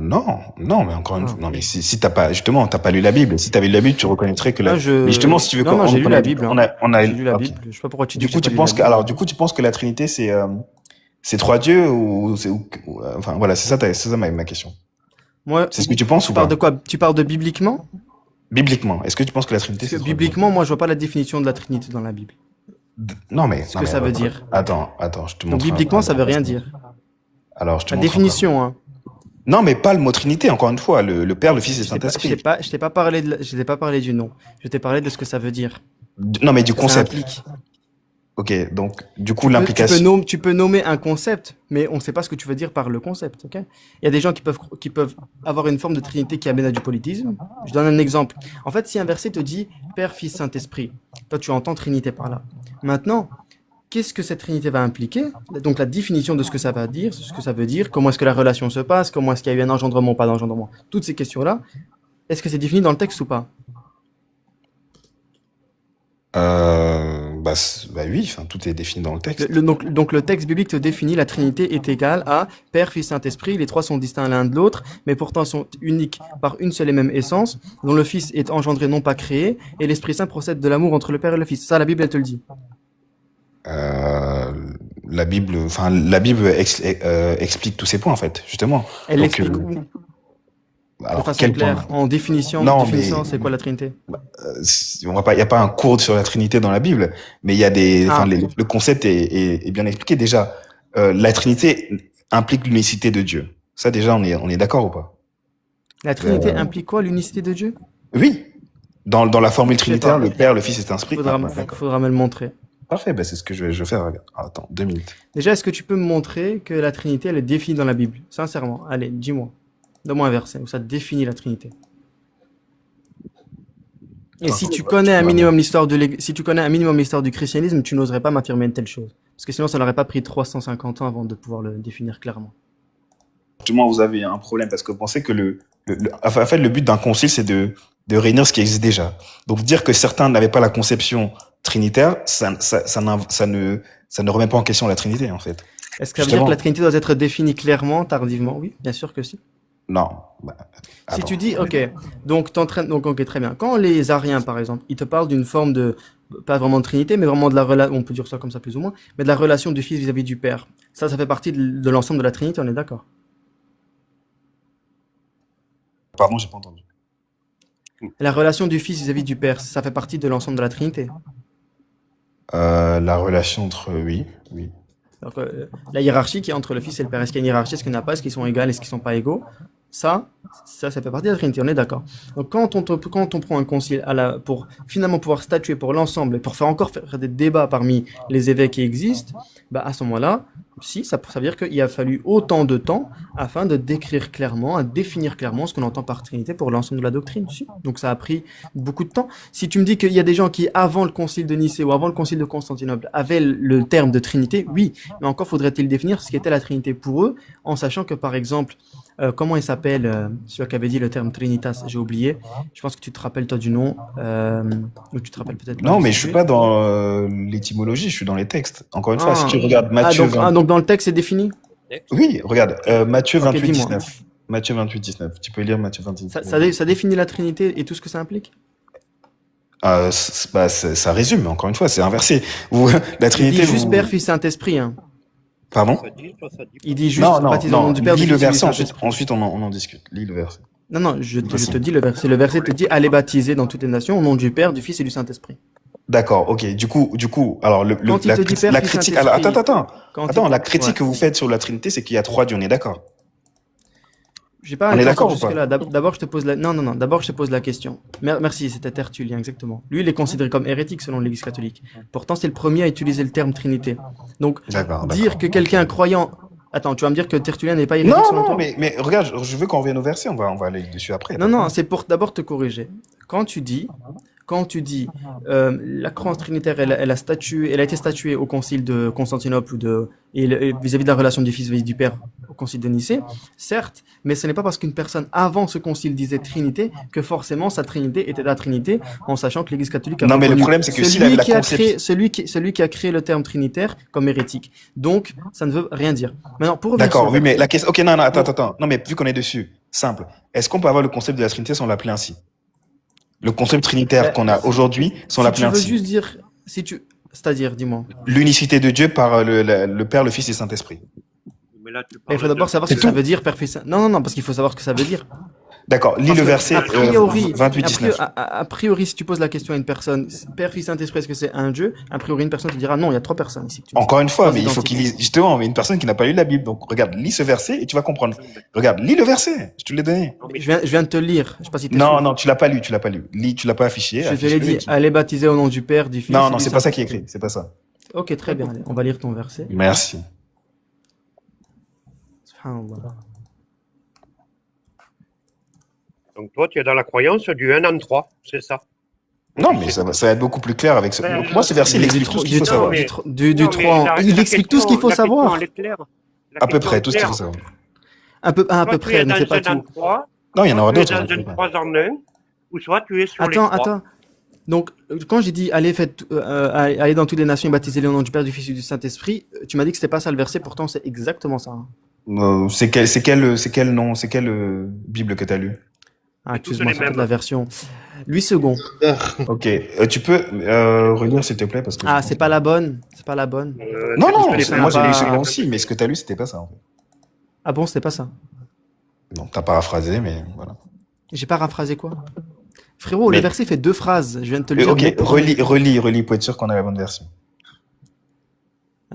Non, non, mais encore une Ah, fois, non, mais ok. si t'as pas, justement, t'as pas lu la Bible. Si t'avais lu la Bible, tu reconnaîtrais que Ah, mais justement, si tu veux Non, non, j'ai lu on la a, Bible, hein. J'ai lu la ok. Bible. Je sais pas pourquoi tu dis Du que j'ai coup, pas lu la Bible. du coup, tu penses que la Trinité, c'est trois dieux enfin, voilà, c'est ça ma question. Moi, C'est ce que tu penses tu ou parles de pas? quoi? Tu parles de bibliquement? Bibliquement, est-ce que tu penses que la Trinité, Parce que c'est trois dieux? bibliquement, moi, je vois pas la définition de la Trinité dans la Bible. Ce Non, que mais, ça veut dire. attends, je te Donc, montre bibliquement, un ça veut rien verset. dire. Alors, je te La montre un verset. définition, hein. Non, mais pas le mot Trinité, encore une fois, le Père, le Fils et le Saint-Esprit. Je t'ai pas parlé je t'ai pas parlé du nom. Je t'ai parlé de ce que ça veut dire. Non, mais du Ce que ça concept. implique. Ok, donc, du coup, l'implication. Tu peux nommer un concept, mais on ne sait pas ce que tu veux dire par le concept, ok? Il y a des gens qui peuvent avoir une forme de trinité qui amène à du polythéisme. Je donne un exemple. En fait, si un verset te dit Père, Fils, Saint-Esprit, toi tu entends trinité par là. Maintenant, qu'est-ce que cette trinité va impliquer? Donc la définition de ce que ça va dire, ce que ça veut dire, comment est-ce que la relation se passe, comment est-ce qu'il y a eu un engendrement ou pas d'engendrement. Toutes ces questions-là, est-ce que c'est défini dans le texte ou pas? Bah oui, enfin, tout est défini dans le texte. Donc le texte biblique te définit la Trinité est égale à Père, Fils, Saint-Esprit. Les trois sont distincts l'un de l'autre, mais pourtant sont uniques par une seule et même essence, dont le Fils est engendré non pas créé, et l'Esprit Saint procède de l'amour entre le Père et le Fils. Ça, la Bible, elle te le dit. Euh, la Bible explique tous ces points, en fait, justement. Elle Donc, l'explique où? De alors, façon quel point? claire, en Non, mais définissant c'est quoi la Trinité? il y a pas un cours sur la Trinité dans la Bible, mais il y a Ah, le concept est bien expliqué déjà. La Trinité implique l'unicité de Dieu. Ça, déjà, on est d'accord ou pas? la Trinité Euh, implique quoi? L'unicité de Dieu? oui. Dans la formule Je sais trinitaire, pas. le Père, le Fils et l'Esprit. Ah, bah, d'accord. Faudra me le montrer. Parfait, bah, c'est ce que je vais faire. Regarde. Ah, attends, 2 minutes. Déjà, est-ce que tu peux me montrer que la Trinité, elle est définie dans la Bible? Sincèrement, allez, dis-moi. Donne-moi un verset où ça définit la Trinité. Et Attends, si tu tu connais un vas me- minimum l'histoire si tu connais un minimum l'histoire du christianisme, tu n'oserais pas m'affirmer une telle chose. Parce que sinon, ça n'aurait pas pris 350 ans avant de pouvoir le définir clairement. Justement, vous avez un problème parce que vous pensez que enfin, en fait, le but d'un concile, c'est de réunir ce qui existe déjà. Donc, dire que certains n'avaient pas la conception trinitaire, ça ne remet pas en question la Trinité, en fait. Est-ce que ça veut dire que la Justement, Trinité doit être définie clairement, tardivement? Oui, bien sûr que si. non. Bah, Si tu attends. dis, ok, donc ok, très bien. Quand les Ariens, par exemple, ils te parlent d'une forme de, pas vraiment de Trinité, mais vraiment de la relation, on peut dire ça comme ça plus ou moins, mais de la relation du Fils vis-à-vis du Père. Ça fait partie de l'ensemble de la Trinité, on est d'accord. Pardon, j'ai pas entendu. La relation du Fils vis-à-vis du Père, ça fait partie de l'ensemble de la Trinité. La relation entre, oui, oui. Donc, la hiérarchie qui est entre le Fils et le Père. Est-ce qu'il y a une hiérarchie? Est-ce qu'il n'y en a pas? Est-ce qu'ils sont égaux? Est-ce qu'ils ne sont pas égaux? Ça fait partie de la Trinité, on est d'accord. Donc quand on prend un concile pour finalement pouvoir statuer pour l'ensemble et pour faire des débats parmi les évêques qui existent, bah à ce moment-là, si, ça veut dire qu'il a fallu autant de temps afin de décrire clairement, à définir clairement ce qu'on entend par Trinité pour l'ensemble de la doctrine. Si. Donc ça a pris beaucoup de temps. Si tu me dis qu'il y a des gens qui, avant le concile de Nicée ou avant le concile de Constantinople, avaient le terme de Trinité, oui, mais encore faudrait-il définir ce qu'était la Trinité pour eux, en sachant que par exemple, comment il s'appelle, celui qui avait dit le terme Trinitas, j'ai oublié. Je pense que tu te rappelles toi du nom, ou tu te rappelles peut-être pas, Non, je mais sais je suis plus. pas dans l'étymologie, je suis dans les textes. Encore une fois, si tu regardes Matthieu 20, Donc dans le texte c'est défini? oui, regarde, Matthieu Ok, 28, dis-moi. 19. Matthieu 28, 19. Tu peux lire Matthieu 28, Ça définit la Trinité et tout ce que ça implique? ça résume, encore une fois, c'est inversé. La Il dit Trinité, juste Père, Fils, Saint-Esprit. Hein. Pardon? Il dit Non, juste non, baptisé au nom non, du Père, du lis le Fils et du verset, Saint-Esprit. on en discute. Lis le verset. Non, non, De toute je te façon. dis le verset. Le verset te dit allez baptiser dans toutes les nations au nom du Père, du Fils et du Saint-Esprit. D'accord, ok. Du coup, alors, Quand il te dit Père, la Fils, critique, alors, Saint-Esprit, attends, la ouais. critique que vous faites sur la Trinité, c'est qu'il y a trois dieux, on est d'accord? J'ai pas On est été encore d'accord ou pas? jusque-là. D'abord, je te pose la... Non, non, non. D'abord, je te pose la question. Merci, c'était Tertullien, exactement. Lui, il est considéré comme hérétique selon l'Église catholique. Pourtant, c'est le premier à utiliser le terme Trinité. Donc, D'accord, dire d'accord. que Ok. quelqu'un croyant... Attends, tu vas me dire que Tertullien n'est pas hérétique Non, selon non, toi? mais regarde, je veux qu'on revienne au verset, on va aller dessus après, Non, pas de non, problème. c'est pour d'abord te corriger. Quand tu dis, quand tu dis la croyance trinitaire, elle a été statuée au concile de Constantinople et vis-à-vis de la relation du Fils vis-à-vis du Père au concile de Nicée, certes, mais ce n'est pas parce qu'une personne avant ce concile disait Trinité que forcément sa Trinité était la Trinité, en sachant que l'Église catholique a Non, mais le reconnu problème, c'est que s'il avait la conception. celui qui a créé le terme trinitaire comme hérétique. Donc, ça ne veut rien dire. Maintenant, pour revenir sur D'accord, le oui, mais verset, la question. Ok, non, non, pour, attends. Non, mais vu qu'on est dessus, simple. Est-ce qu'on peut avoir le concept de la Trinité sans l'appeler ainsi? Le concept trinitaire qu'on a aujourd'hui sans Si l'appeler tu veux ainsi. juste dire, c'est-à-dire, dis-moi. L'unicité de Dieu par le Père, le Fils et le Saint-Esprit. Mais là, tu Il parles faut d'abord savoir C'est ce que ça tout. veut dire, Père, Fils, Saint. Non, non, non, parce qu'il faut savoir ce que ça veut dire. D'accord, lis Parce le que, verset a priori, 28-19. a priori, si tu poses la question à une personne, Père, Fils, Saint-Esprit, est-ce que c'est un Dieu? A priori, une personne te dira non, il y a trois personnes ici que tu me dis. Encore une fois, Trois mais il faut qu'il identités. lise, justement, mais une personne qui n'a pas lu la Bible. Donc, regarde, lis ce verset et tu vas comprendre. Regarde, lis le verset, je te l'ai donné. Non, mais Je viens de te le lire. Je sais pas si t'es Non, sourd. non, tu l'as pas lu, tu l'as pas lu. Lis, tu l'as pas affiché, Je te l'ai affiche-le et dit, dis. allez baptiser au nom du Père, du Fils Non, et non, du c'est pas ça qui est Saint-Esprit. écrit, c'est pas ça. Ok, très bien. Allez, on va lire ton verset. Merci. Subhanallah. donc toi, tu es dans la croyance du 1 en 3, c'est ça. Non, mais ça va être beaucoup plus clair avec ce. Ben, Pour moi, ce verset, il Du explique tout ce qu'il faut non, savoir. mais- Du Non, mais 3 la- il la explique tout ce qu'il faut question, savoir. elle est claire. La À peu question près, est tout ce qu'il faut claire. savoir. À peu Soit tu près, es mais dans c'est pas un en tout. 3, Non, il y en soit aura tu es d'autres. dans un 3 en 1, ou soit tu es sur les Attends, 3. attends. Donc, quand j'ai dit allez dans toutes les nations et baptisez-les au nom du Père, du Fils et du Saint-Esprit, tu m'as dit que c'était pas ça le verset, pourtant c'est exactement ça. Hein. C'est quel nom, c'est quelle Bible que tu as lu? Ah, tous excuse-moi, les c'est mêmes. la version. 8 secondes. Ok, tu peux relire s'il te plaît parce que. Ah, c'est pas la bonne. C'est pas la bonne. Non, non, parce que moi j'ai lu pas- ce nom aussi, mais ce que tu as lu, c'était pas ça. En fait. Ah bon, c'était pas ça. Non, t'as paraphrasé, mais voilà. J'ai pas paraphrasé quoi. Frérot, Mais- le verset fait 2 phrases. Je viens de te le dire. Ok, mais- relis pour être sûr qu'on a la bonne version.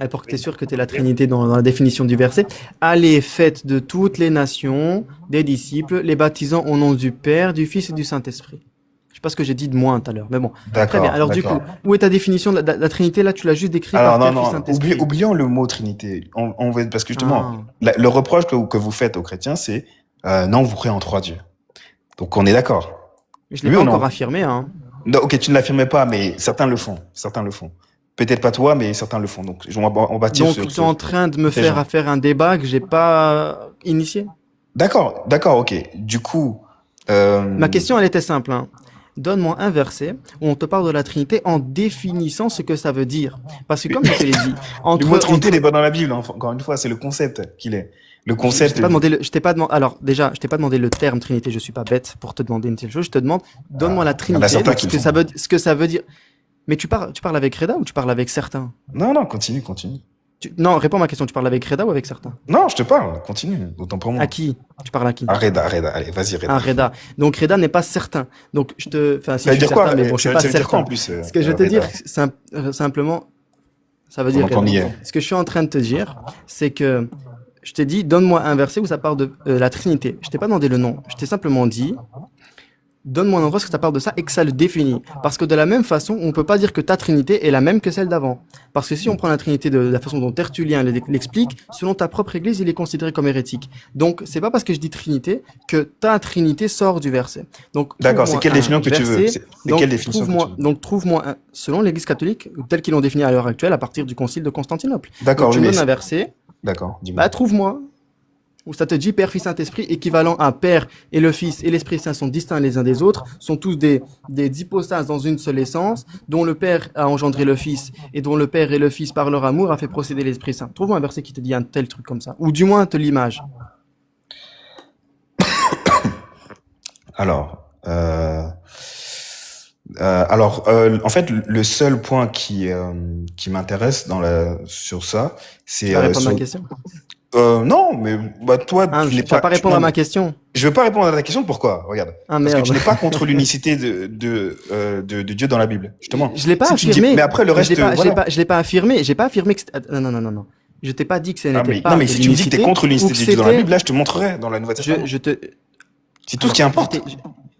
Ah, pour que tu es sûr que tu es la Trinité dans la définition du verset. Allez, faites de toutes les nations des disciples, les baptisant au nom du Père, du Fils et du Saint-Esprit. Je sais pas ce que j'ai dit de moins tout à l'heure, mais bon. Très D'accord. bien. Alors du coup, d'accord. où est ta définition de la Trinité? Là, tu l'as juste décrit Alors par Père, non, Fils, non, Saint-Esprit. oublions le mot Trinité. On va parce que justement, Ah. le reproche que vous faites aux chrétiens, c'est non, vous croyez en 3 dieux. Donc on est d'accord. Je l'ai Oui pas ou non encore affirmé, hein. Non, ok, tu ne l'affirmais pas, mais certains le font. Certains le font. Peut-être pas toi, mais certains le font. Donc on bâtit Donc, sur tu es en train de me ces faire gens. faire un débat que j'ai pas initié. D'accord, ok. Du coup, Ma question, elle était simple. Hein. Donne-moi un verset où on te parle de la Trinité en définissant ce que ça veut dire. Parce que comme je te l'ai dit, le mot Trinité n'est pas dans la Bible. Hein. Encore une fois, c'est le concept qu'il est. Le Je concept. t'ai pas demandé alors déjà, je t'ai pas demandé le terme Trinité, je suis pas bête pour te demander une telle chose, je te demande, donne-moi la il y en a Trinité, certains donc qui ce que le ça veut, ce que ça veut dire. Mais tu parles avec Reda ou tu parles avec certains? Non, continue. Non, réponds à ma question, tu parles avec Reda ou avec certains? Non, je te parle. Continue. Autant pour moi. À qui? Tu parles à qui? Reda. Allez, vas-y, Reda. Ah, Reda. Donc Reda n'est pas certain. Donc je te, enfin si Ça je veut suis dire quoi certain, mais bon, je suis Ça pas veut dire quoi en certain. plus Ce que je vais te Reda dire, simplement, ça veut dire Pendant qu'on y Reda. est. Ce que je suis en train de te dire, c'est que je t'ai dit, donne-moi un verset où ça parle de la Trinité. Je t'ai pas demandé le nom. Je t'ai simplement dit, donne-moi un endroit où ça parle de ça et que ça le définit. Parce que de la même façon, on peut pas dire que ta Trinité est la même que celle d'avant. Parce que si on prend la Trinité de la façon dont Tertullien l'explique, selon ta propre Église, il est considéré comme hérétique. Donc, c'est pas parce que je dis Trinité que ta Trinité sort du verset. Donc, D'accord, c'est trouve-moi quelle un définition que tu veux verset. C'est Donc, quelle définition que tu veux Donc, trouve-moi selon l'Église catholique, tel qu'ils l'ont défini à l'heure actuelle, à partir du Concile de Constantinople. D'accord, Donc, tu oui, me mais donnes un verset, d'accord, dis-moi. bah, trouve-moi où ça te dit Père, Fils, Saint-Esprit, équivalent à Père et le Fils et l'Esprit Saint sont distincts les uns des autres, sont tous des hypostases dans une seule essence, dont le Père a engendré le Fils et dont le Père et le Fils par leur amour a fait procéder l'Esprit Saint. Trouve-moi un verset qui te dit un tel truc comme ça, ou du moins te l'image. Alors, en fait, le seul point qui m'intéresse sur ça, c'est Tu vas répondre à sur- ma question. non, mais bah toi, Hein, tu tu n'es vas pas répondre à non, ma question. Je veux pas répondre à ta question. Pourquoi? Regarde, Ah parce que merde. tu n'es pas contre l'unicité de Dieu dans la Bible, justement. Je l'ai pas Si tu dis- affirmé. mais après le reste, voilà. Je l'ai pas affirmé. J'ai pas affirmé que non. Je t'ai pas dit que ce Ah, n'était mais, pas non, mais de si tu me dis que tu es l'unicité contre ou l'unicité que de Dieu dans la c'était- Bible, là, je te montrerai dans la Nouvelle Testament. je te C'est tout ce qui importe.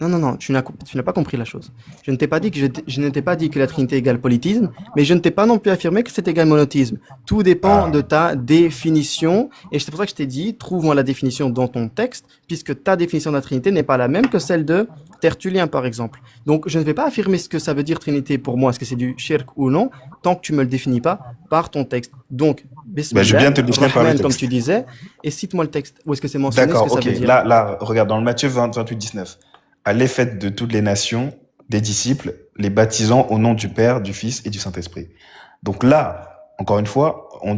Non, tu n'as pas compris la chose. Je ne t'ai pas dit que je ne t'ai pas dit que la Trinité égale polythéisme, mais je ne t'ai pas non plus affirmé que c'est égal monothéisme. Tout dépend Ah. de ta définition, et c'est pour ça que je t'ai dit, trouve-moi la définition dans ton texte, puisque ta définition de la Trinité n'est pas la même que celle de Tertullien, par exemple. Donc, je ne vais pas affirmer ce que ça veut dire Trinité pour moi, est-ce que c'est du shirk ou non, tant que tu me le définis pas par ton texte. Donc, bismillah, je viens te le définir par le Rahman, comme texte. tu disais, et cite-moi le texte. Où est-ce que c'est mentionné ce D'accord, que ça ok. veut dire? Là, regarde, dans le Matthieu 28, 19. Allez, faites de toutes les nations des disciples, les baptisant au nom du Père, du Fils et du Saint-Esprit. Donc là, encore une fois, on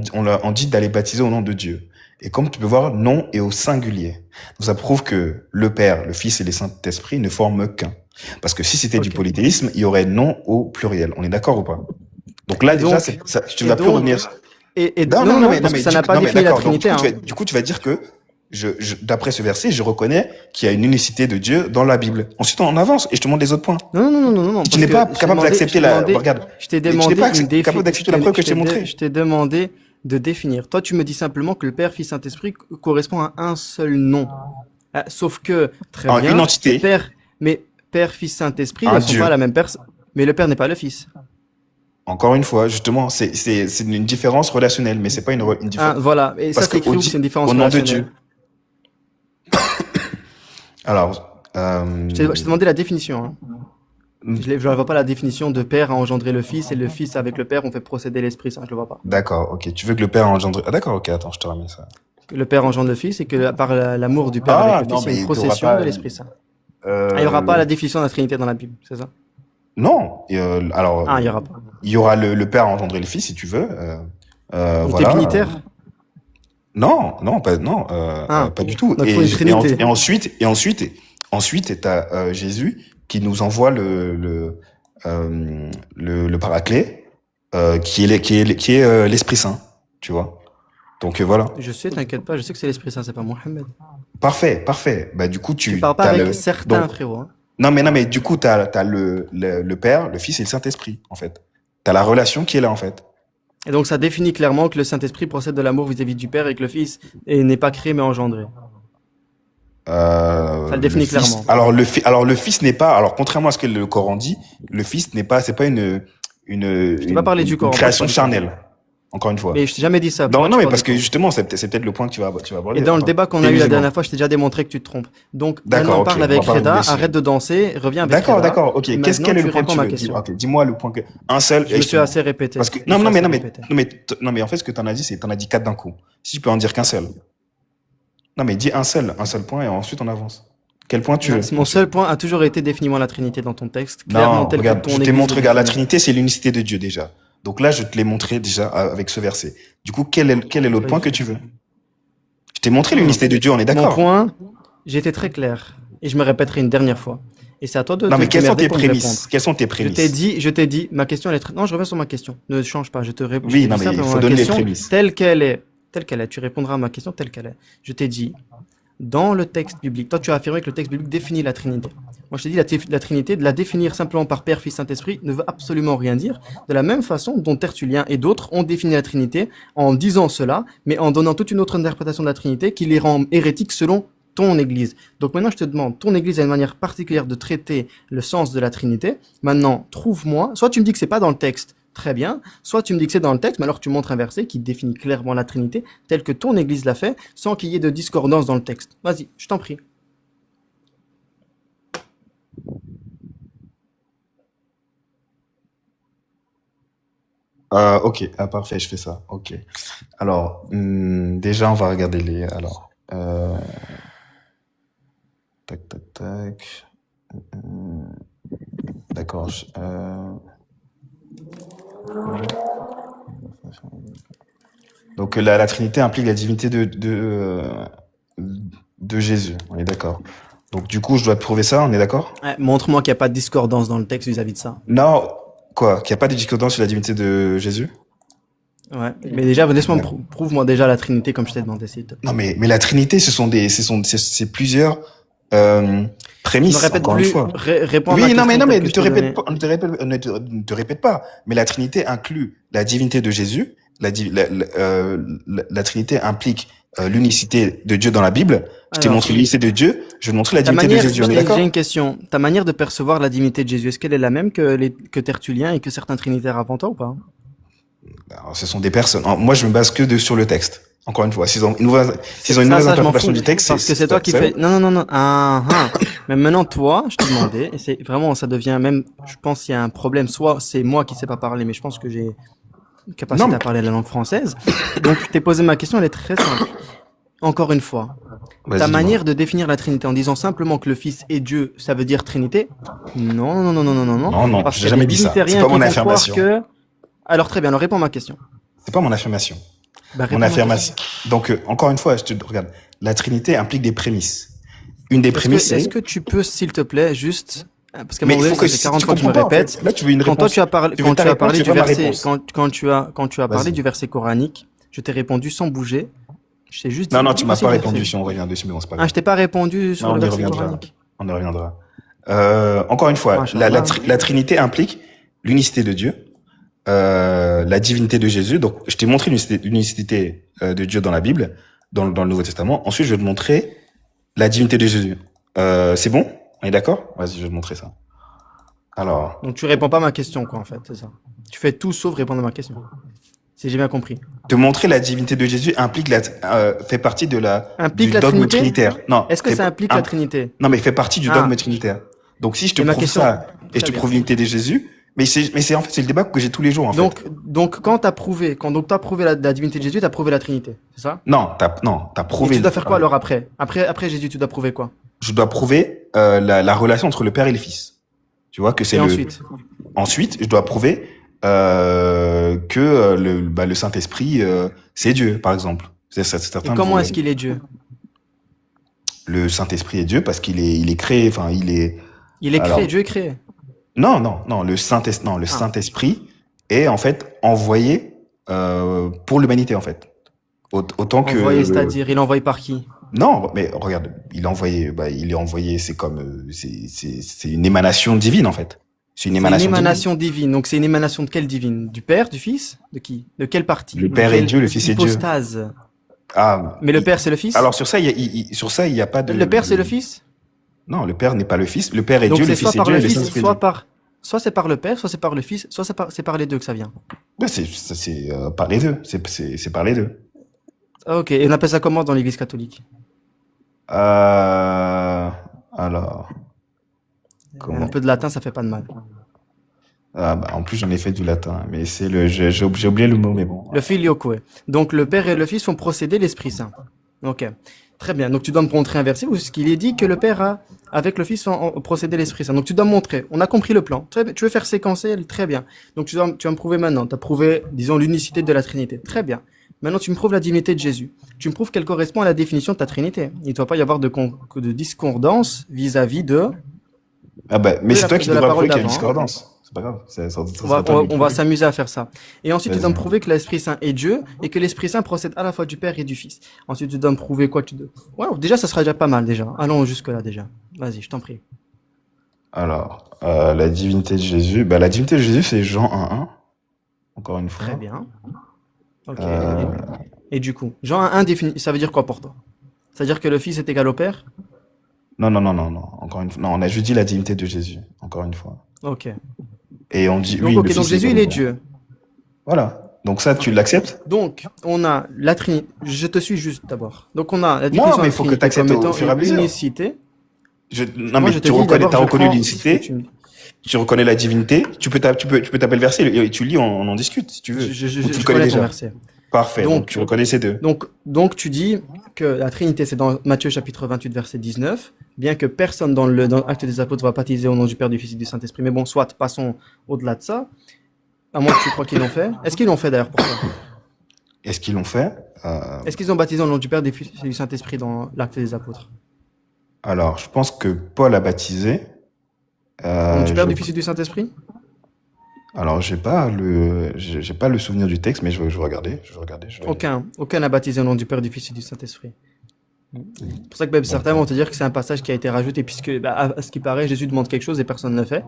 dit d'aller baptiser au nom de Dieu. Et comme tu peux voir, nom est au singulier. Donc ça prouve que le Père, le Fils et le Saint-Esprit ne forment qu'un. Parce que si c'était du Ok. polythéisme, il y aurait nom au pluriel. On est d'accord ou pas? Donc là, Et déjà, donc, tu et vas plus donc, revenir. non, non, non, parce que ça n'a pas défini la d'accord. Donc, Trinité, hein. du coup, tu vas dire que, d'après ce verset, je reconnais qu'il y a une unicité de Dieu dans la Bible. Ensuite, on avance et je te montre les autres points. Non, non, non, non, non, non, Tu parce n'es que pas je t'ai capable demandé, d'accepter la, regarde. je t'ai Tu n'es demandé pas une capable d'accepter la preuve que je t'ai montrée. je t'ai demandé de définir. Toi, tu me dis simplement que le Père, Fils, Saint-Esprit correspond à un seul nom. Ah, sauf que, très En bien, une entité. mais Père, Fils, Saint-Esprit Un ne sont Dieu. pas la même personne. Mais le Père n'est pas le Fils. Encore une fois, justement, c'est une différence relationnelle, mais c'est pas une Ah, différence. voilà. Et ça, Parce c'est que écrit où c'est une différence au nom de relationnelle. Dieu. Alors, Je t'ai demandé la définition, hein. Mm. Je ne vois pas la définition de Père a engendré le Fils et le Fils avec le Père on fait procéder l'Esprit Saint. Je le vois pas. d'accord, ok. Tu veux que le Père engendre. Ah, d'accord, ok, attends, je te ramène ça. Que le Père engendre le Fils et que par l'amour du Père Ah, avec le non, Fils, il y a mais une il y aura procession pas. de l'Esprit Saint. Ah, il n'y aura pas la définition de la Trinité dans la Bible, c'est ça? Non, alors, Ah, il n'y aura pas. il y aura le Père engendrer le Fils, si tu veux. Donc Voilà. t'es trinitaire? Non, non, pas, non, Ah, pas du tout. donc il faut une Trinité. Ensuite, t'as Jésus qui nous envoie le Paraclet, qui est l'Esprit Saint, tu vois. Donc voilà. Je sais, t'inquiète pas, je sais que c'est l'Esprit Saint, c'est pas Mohammed. Parfait, parfait. Bah du coup Tu parles pas t'as avec le certains donc frérots, hein. non mais du coup t'as le Père, le Fils et le Saint-Esprit en fait. T'as la relation qui est là en fait. Et donc ça définit clairement que le Saint-Esprit procède de l'amour vis-à-vis du Père et que le Fils n'est pas créé mais engendré. Ça le définit clairement. Alors le Fils n'est pas. Alors contrairement à ce que le Coran dit, le Fils n'est pas. C'est pas Je t'ai pas parlé du Coran. création charnelle. Encore une fois. Mais je t'ai jamais dit ça. Non, Pourquoi non, tu mais parles parce du que Coran? justement, c'est peut-être le point que tu vas aborder. Et dans le Attends. débat qu'on a T'es eu la musulman. dernière fois, je t'ai déjà démontré que tu te trompes. Donc D'accord, maintenant ok, parle on avec va parler Reda, de blessure. arrête de danser, reviens avec D'accord, Reda. d'accord, ok. Maintenant, Quel est tu le point que réponds tu à ma veux? question. Ok, dis-moi le point que un seul. Je me suis assez répété. Parce que Je me suis assez non répété. mais en fait ce que t'en as dit c'est t'en as dit 4 d'un coup. Si tu peux en dire qu'un seul. Non mais dis un seul point et ensuite on avance. Quel point tu veux? Mon seul point a toujours été définis-moi la Trinité dans ton texte, clairement Non, tel regarde, que je ton t'ai Église montré, le regarde, la définit. Trinité, c'est l'unicité de Dieu déjà. Donc là, je te l'ai montré déjà avec ce verset. Du coup, quel est l'autre point que tu veux? Je t'ai montré Non, l'unicité de Dieu, on est Mon d'accord? point, j'ai été très clair. Et je me répéterai une dernière fois. Et c'est à toi de Non, mais quelles sont t'émerder tes pour me répondre. prémices? Quelles sont tes prémices? Je t'ai dit, ma question elle est très... Non, je reviens sur ma question. Ne change pas, je te réponds. Oui, non, mais il simplement faut ma donner les question prémices. telle qu'elle est. Telle qu'elle est. Tu répondras à ma question telle qu'elle est. Je t'ai dit, dans le texte biblique, toi tu as affirmé que le texte biblique définit la Trinité. Moi je t'ai dit la Trinité, de la définir simplement par Père, Fils, Saint-Esprit ne veut absolument rien dire. De la même façon dont Tertullien et d'autres ont défini la Trinité en disant cela, mais en donnant toute une autre interprétation de la Trinité qui les rend hérétiques selon ton Église. Donc maintenant je te demande, ton Église a une manière particulière de traiter le sens de la Trinité. Maintenant, trouve-moi, soit tu me dis que c'est pas dans le texte, très bien, soit tu me dis que c'est dans le texte, mais alors tu montres un verset qui définit clairement la Trinité, tel que ton Église l'a fait, sans qu'il y ait de discordance dans le texte. Vas-y, je t'en prie. Ok, parfait, je fais ça. Ok. Alors, déjà, on va regarder alors, tac, tac, tac. D'accord. Donc la Trinité implique la divinité de Jésus. On est d'accord. Donc du coup, je dois te prouver ça. On est d'accord? Ouais, montre-moi qu'il n'y a pas de discordance dans le texte vis-à-vis de ça. Non. Quoi? Qu'il n'y a pas de discordance sur la divinité de Jésus? Ouais, mais déjà, laisse-moi prouve-moi déjà la Trinité comme je t'ai demandé, s'il te plaît. Non, mais la Trinité, c'est plusieurs Ne prémices. répète Encore plus, une fois. réponds à ma Oui, non, mais question non, mais telle que ne je te t'ai répète donnée. pas, ne te répète pas. Mais la Trinité inclut la divinité de Jésus. La Trinité implique l'unicité de Dieu dans la Bible. Je t'ai Alors, montré l'unicité de Dieu. Je vais te montrer la ta divinité de manière, Jésus. On est d'accord? j'ai une question. Ta manière de percevoir la divinité de Jésus, est-ce qu'elle est la même que Tertullien et que certains trinitaires avant toi ou pas? Alors, ce sont des personnes. Moi, je me base que sur le texte. Encore une fois, s'ils ont une mauvaise Ça, je m'en interprétation fous. du texte, Parce que c'est toi qui fais. Non, non, non, non. Ah, ah. Mais maintenant, toi, je te demandais, et c'est vraiment, ça devient même, je pense qu'il y a un problème. Soit c'est moi qui sais pas parler, mais je pense que j'ai une capacité Non, mais- à parler la langue française. Donc, je t'ai posé ma question, elle est très simple. Encore une fois, Vas-y, ta dis-moi. manière de définir la Trinité en disant simplement que le Fils est Dieu, ça veut dire Trinité? Non, non, non, non, non, non, non. Non, non, Parce j'ai qu'il y a jamais des dit ça. dignitariens C'est pas qui mon vont affirmation. croire que. Alors très bien, alors réponds à ma question. C'est pas mon affirmation. Bah, Mon réponds à ma question. affirmation. Donc, encore une fois, regarde. La Trinité implique des prémices. Une des prémices, Est-ce c'est. que tu peux, s'il te plaît, juste, parce qu'à un Mais moment il donné, faut que ça fait si 40 tu fois que je me comprends pas, en répète. fait. Là, tu veux une Quand toi réponse. tu as parlé, Tu veux ta réponse, tu veux du pas ma verset, réponse. quand tu as parlé Vas-y. du verset coranique, je t'ai répondu sans bouger. Je t'ai juste Non, dit, non, tu m'as voici pas le répondu. verset. Si on revient dessus, mais bon, c'est pas Ah, grave. je t'ai pas répondu sur Non, le on y verset reviendra. coranique. On y reviendra. Encore une fois, Machallah. la Trinité implique l'unicité de Dieu, la divinité de Jésus. Donc, je t'ai montré l'unicité de Dieu dans la Bible, dans le Nouveau Testament. Ensuite, je vais te montrer la divinité de Jésus. C'est bon? On est d'accord? Vas-y, je vais te montrer ça. Alors, Donc tu réponds pas à ma question, quoi, en fait, c'est ça. Tu fais tout sauf répondre à ma question. Si j'ai bien compris. te montrer la divinité de Jésus implique fait partie Implique du la dogme Trinité? trinitaire. Non, Est-ce que ça implique la Trinité? non, mais fait partie du Ah. dogme trinitaire. Donc, si je te Et ma prouve question- ça et je Très te bien. prouve l'unité de Jésus, mais c'est en fait, c'est le débat que j'ai tous les jours, en fait. Donc quand t'as prouvé la divinité de Jésus, t'as prouvé la Trinité, c'est ça? Non, t'as Et prouvé. tu dois faire quoi alors après? Après Jésus, tu dois prouver quoi? Je dois prouver la relation entre le Père et le Fils. Tu vois que c'est Et le. ensuite? Ensuite, je dois prouver que le Saint-Esprit, c'est Dieu, par exemple. Et comment est-ce qu'il est Dieu? Le Saint-Esprit est Dieu parce qu'il est créé. Enfin, il est. Il est créé, Alors- Dieu est créé. Non. Le Saint-Esprit est en fait envoyé pour l'humanité, en fait. Autant que. Envoyé, c'est-à-dire, il est envoyé par qui? Non, mais regarde, il est envoyé, c'est comme, c'est une émanation divine, en fait. C'est une C'est une émanation émanation divine. Donc c'est une émanation de quelle divine? Du Père, du Fils? De qui? De quelle partie? Le De Père est quelle Dieu, le Fils est Dieu. hypostase? Ah. Mais le Père, c'est le Fils? Alors, sur ça, il y a pas de. Le Père, c'est le Fils? Non, le Père n'est pas le Fils. Le Père est Donc Dieu, c'est le Fils soit est par Dieu, le et le Fils, Saint-Esprit est Dieu. soit c'est par le Père, soit c'est par le Fils, soit c'est par les deux que ça vient. Ouais, c'est par les deux. C'est par les deux. Ah, ok, et on appelle ça comment dans l'Église catholique? Alors. Comment? Un peu de latin, ça fait pas de mal. Ah, bah, en plus, j'en ai fait du latin, mais j'ai oublié le mot, mais bon. Le filioque. Donc le Père et le Fils font procéder l'Esprit Saint. Ok, très bien. Donc tu dois me montrer un verset où ce qu'il est dit que le Père a, avec le Fils, font procéder l'Esprit Saint. Donc tu dois me montrer. On a compris le plan. Très bien. Tu veux faire séquencer? Très bien. Donc tu vas me prouver maintenant. Tu as prouvé, disons, l'unicité de la Trinité. Très bien. Maintenant, tu me prouves la divinité de Jésus. Tu me prouves qu'elle correspond à la définition de ta Trinité. Il ne doit pas y avoir de discordance vis-à-vis de... Ah bah, mais c'est toi qui de la devras parole prouver qu'il y a une d'avant. discordance. C'est pas grave. On va s'amuser à faire ça. Et ensuite, tu dois me Vas-y. prouver que l'Esprit Saint est Dieu et que l'Esprit Saint procède à la fois du Père et du Fils. Ensuite, tu dois me prouver quoi Wow, déjà, ça sera déjà pas mal, déjà. Allons jusque-là, déjà. Vas-y, je t'en prie. Alors, la divinité de Jésus. Bah, la divinité de Jésus, c'est Jean 1:1. Encore une fois. Très bien. Ok. Euh, Et du coup, Jean 1 définit, ça veut dire quoi pour toi? Ça veut dire que le Fils est égal au Père? Non. Encore une fois. Non, on a juste dit la divinité de Jésus. Encore une fois. Ok. Et on dit, Donc, oui, ok, le donc Fils Jésus, il égal est au Père. Dieu. Voilà. Donc ça, tu l'acceptes? Donc, on a la Trinité. Je te suis juste d'abord. Donc, on a la Non, définition mais de il la faut que Trinité t'acceptes comme au étant fur et à une mesure. unicité. Non, Moi, mais je te tu dis reconnais, d'abord, t'as je reconnu prends ce que l'unicité, tu me dis. tu reconnais la divinité, tu peux taper le verset et tu lis, on en discute, si tu veux. Ou tu Je le connais connais ton déjà. verset. Parfait. Donc, Donc- tu reconnais ces deux. Donc, tu dis que la Trinité, c'est dans Matthieu chapitre 28, verset 19, bien que personne dans l'Acte des Apôtres va baptiser au nom du Père, du Fils et du Saint-Esprit. Mais bon, soit, passons au-delà de ça. À moins que tu crois qu'ils l'ont fait. Est-ce qu'ils l'ont fait d'ailleurs pour toi? Est-ce qu'ils l'ont fait? Est-ce qu'ils ont baptisé au nom du Père, du Fils et du Saint-Esprit dans l'Acte des Apôtres? Alors, je pense que Paul a baptisé. Au nom du Père, je- du Fils et du Saint-Esprit? Alors, j'ai pas le souvenir du texte, mais je vais regarder. Aucun n'a baptisé au nom du Père, du Fils et du Saint-Esprit. C'est pour ça que même certains vont te dire que c'est un passage qui a été rajouté, puisque à ce qui paraît, Jésus demande quelque chose et personne ne le fait.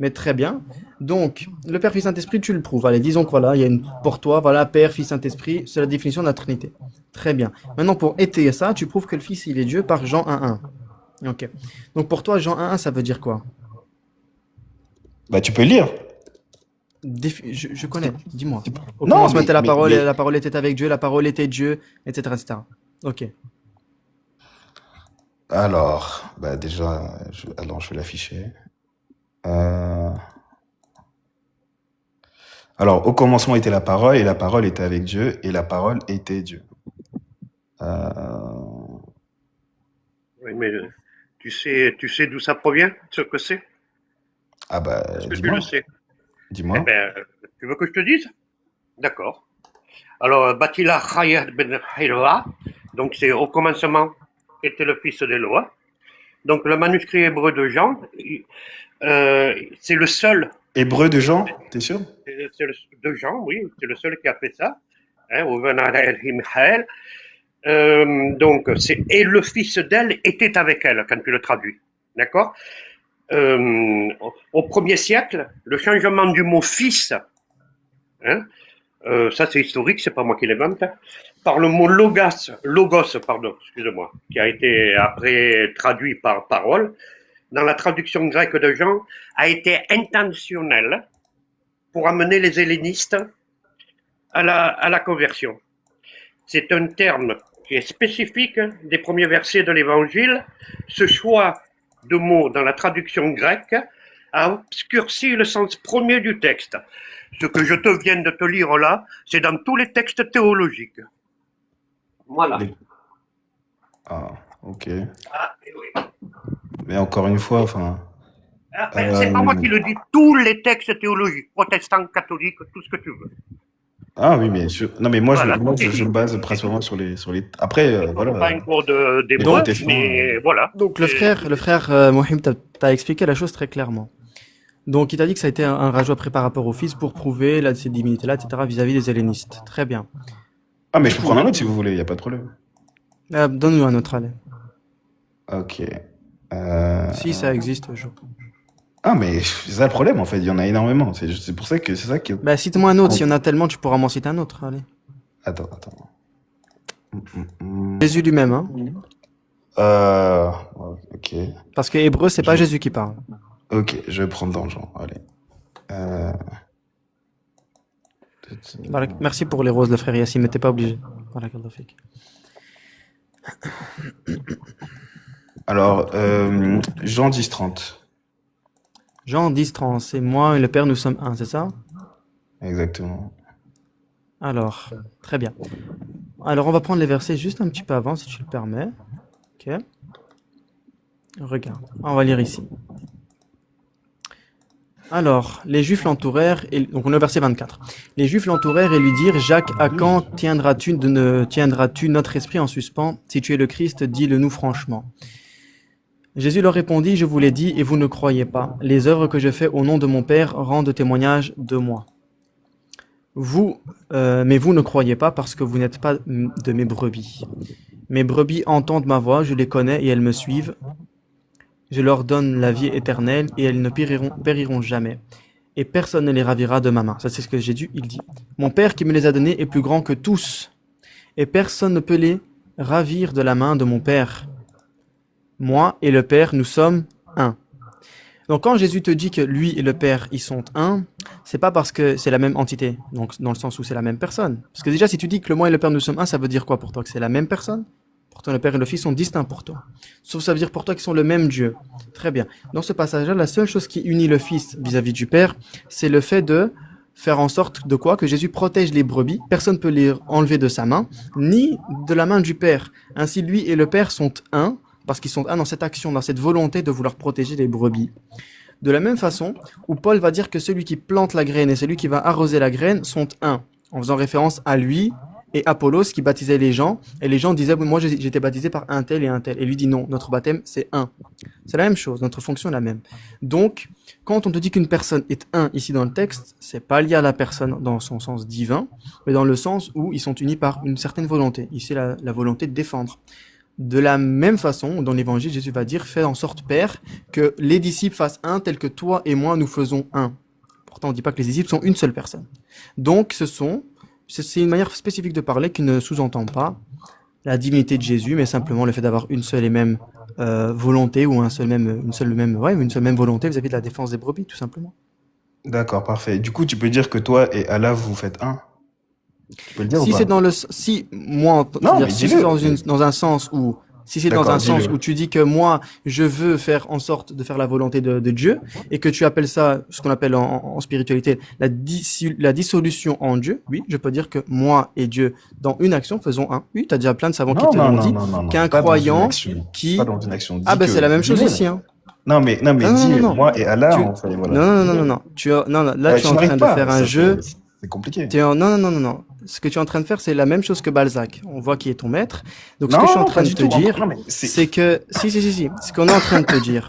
Mais très bien. Donc, le Père, Fils, Saint-Esprit, tu le prouves. Allez, disons que voilà, il y a pour toi, voilà, Père, Fils, Saint-Esprit, c'est la définition de la Trinité. Très bien. Maintenant, pour étayer ça, tu prouves que le Fils, il est Dieu par Jean 1:1. Ok. Donc pour toi, Jean 1:1, ça veut dire quoi? Bah, tu peux lire. Je connais, dis-moi. Au Non, commencement mais- était la mais- parole, mais- et la parole était avec Dieu, la parole était Dieu, etc., etc. Ok. Alors, bah déjà, je vais l'afficher. Alors, au commencement était la parole, et la parole était avec Dieu, et la parole était Dieu. Oui, mais tu sais d'où ça provient, ce que c'est? Ah bah, Est-ce que tu dis-moi, le sais? dis-moi. Eh ben, tu veux que je te dise? D'accord. Alors, Batila Khayat ben Hilwa, donc c'est au commencement était le fils d'Éloi. Donc le manuscrit hébreu de Jean, c'est le seul. Hébreu de Jean, t'es sûr? De Jean, oui, c'est le seul qui a fait ça. Hein, donc, et le fils d'elle était avec elle quand tu le traduis. D'accord. Au 1er siècle, le changement du mot fils, hein, ça c'est historique, c'est pas moi qui l'invente, par le mot logos, pardon, excusez-moi, qui a été après traduit par parole, dans la traduction grecque de Jean, a été intentionnel pour amener les hellénistes à la conversion. C'est un terme qui est spécifique des premiers versets de l'Évangile. Ce choix de mots dans la traduction grecque a obscurci le sens premier du texte. Ce que je te viens de te lire là, c'est dans tous les textes théologiques. Voilà. Ah, ok. Ah, oui. Mais encore une fois, enfin... c'est pas moi qui le dis, tous les textes théologiques, protestants, catholiques, tout ce que tu veux. Ah oui, mais non, mais moi, voilà. je me base principalement sur les. Après, voilà. Pas un cours d'hébreu, mais voilà. Donc le frère Mohim t'a expliqué la chose très clairement. Donc il t'a dit que ça a été un rajout après par rapport au fils pour prouver cette divinité-là, etc. vis-à-vis des hellénistes. Très bien. Ah, mais je peux prendre un autre si vous voulez, il n'y a pas de problème. Donne-nous un autre, allez. Ok. Si ça existe, Ah, mais c'est ça le problème en fait, il y en a énormément. C'est pour ça que c'est ça qui. Bah, cite-moi un autre, s'il y en a tellement, tu pourras m'en citer un autre, allez. Attends. Jésus lui-même, hein. Ok. Parce que hébreu, c'est pas Jésus qui parle. Ok, je vais prendre dans le genre, allez. Merci pour les roses, le frère Yassim, mais t'es pas obligé. Voilà, alors, Jean 10:30. Jean 10:30, c'est moi et le Père, nous sommes un, c'est ça? Exactement. Alors, très bien. Alors, on va prendre les versets juste un petit peu avant, si tu le permets. Ok. Regarde, on va lire ici. Alors, les Juifs l'entourèrent, donc on est au verset 24. Les Juifs l'entourèrent et lui dirent, Jacques, à quand tiendras-tu notre esprit en suspens? Si tu es le Christ, dis-le nous franchement. Jésus leur répondit, je vous l'ai dit et vous ne croyez pas. Les œuvres que je fais au nom de mon Père rendent témoignage de moi. Mais vous ne croyez pas parce que vous n'êtes pas de mes brebis. Mes brebis entendent ma voix, je les connais et elles me suivent. Je leur donne la vie éternelle et elles ne périront jamais. Et personne ne les ravira de ma main. Ça, c'est ce que Jésus il dit. Mon Père qui me les a donnés est plus grand que tous. Et personne ne peut les ravir de la main de mon Père. Moi et le Père, nous sommes un. Donc quand Jésus te dit que lui et le Père, ils sont un, c'est pas parce que c'est la même entité, donc dans le sens où c'est la même personne. Parce que déjà, si tu dis que le moi et le Père, nous sommes un, ça veut dire quoi pour toi? Que c'est la même personne? Pourtant, le Père et le Fils sont distincts pour toi. Sauf ça veut dire pour toi qu'ils sont le même Dieu. Très bien. Dans ce passage-là, la seule chose qui unit le Fils vis-à-vis du Père, c'est le fait de faire en sorte de quoi? Que Jésus protège les brebis. Personne ne peut les enlever de sa main, ni de la main du Père. Ainsi, lui et le Père sont un, parce qu'ils sont un dans cette action, dans cette volonté de vouloir protéger les brebis. De la même façon, où Paul va dire que celui qui plante la graine et celui qui va arroser la graine sont un, en faisant référence à lui et Apollos qui baptisait les gens, et les gens disaient, moi j'ai été baptisé par un tel, et lui dit non, notre baptême c'est un. C'est la même chose, notre fonction est la même. Donc, quand on te dit qu'une personne est un ici dans le texte, c'est pas lié à la personne dans son sens divin, mais dans le sens où ils sont unis par une certaine volonté. Ici, la volonté de défendre. De la même façon, dans l'évangile, Jésus va dire, fais en sorte, Père, que les disciples fassent un tel que toi et moi nous faisons un. Pourtant, on ne dit pas que les disciples sont une seule personne. Donc, c'est une manière spécifique de parler qui ne sous-entend pas la divinité de Jésus, mais simplement le fait d'avoir une seule et même volonté ou une seule même volonté vis-à-vis de la défense des brebis, tout simplement. D'accord, parfait. Du coup, tu peux dire que toi et Allah, vous faites un? Tu peux le dire si ou pas? c'est dans le si moi non, mais si c'est dans un sens où si c'est dans un sens où tu dis que moi je veux faire en sorte de faire la volonté de Dieu et que tu appelles ça ce qu'on appelle en spiritualité la dissolution en Dieu, oui, je peux dire que moi et Dieu dans une action faisons un. Oui, tu as déjà plein de savants qui te l'ont dit qu'un croyant qui pas dans une action. Ah ben c'est la même chose ici hein. Non mais dis moi et Allah on fait voilà. Non. Là tu es en train de faire un jeu. C'est compliqué. Non. ce que tu es en train de faire, c'est la même chose que Balzac. On voit qui est ton maître. Donc, ce que je suis en train de te dire, Non, mais c'est que, si. Ce qu'on est en train de te dire,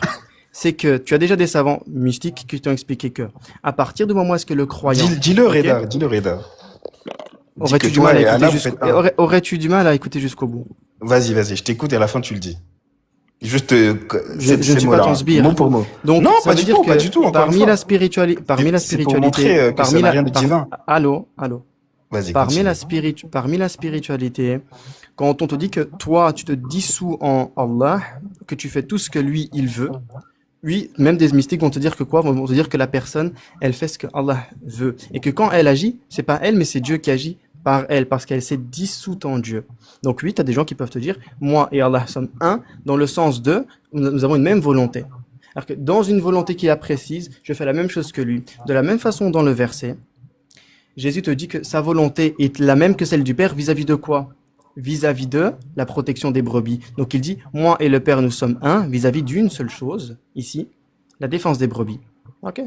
c'est que tu as déjà des savants mystiques qui t'ont expliqué que, à partir du moment où est-ce que le croyant, Dis-le, ok, Reda, dis-le, Reda. Dis aurais-tu que du mal toi à et écouter Allah, vous jusqu'au, faites un. aurais-tu du mal à écouter jusqu'au bout? Vas-y, je t'écoute et à la fin, tu le dis. Juste Je ne ces suis pas mots-là, ton hein, sbire. mot pour mot. Donc, Non, ça pas veut du dire tout, que pas du tout, encore une parmi fois. la spiritualité, C'est pour montrer que ça n'a rien de divin. allô, Vas-y, parmi continue. parmi la spiritualité, quand on te dit que toi, tu te dissous en Allah, que tu fais tout ce que lui, il veut, oui, même des mystiques vont te dire que quoi? Vont te dire que la personne, elle fait ce que Allah veut. Et que quand elle agit, c'est pas elle, mais c'est Dieu qui agit par elle, parce qu'elle s'est dissoute en Dieu. Donc oui, tu as des gens qui peuvent te dire, moi et Allah sommes un, dans le sens de, nous avons une même volonté. Alors que dans une volonté qu'il a précise, je fais la même chose que lui. De la même façon, dans le verset, Jésus te dit que sa volonté est la même que celle du Père vis-à-vis de quoi? Vis-à-vis de la protection des brebis. Donc il dit, moi et le Père, nous sommes un vis-à-vis d'une seule chose, ici, la défense des brebis. Ok?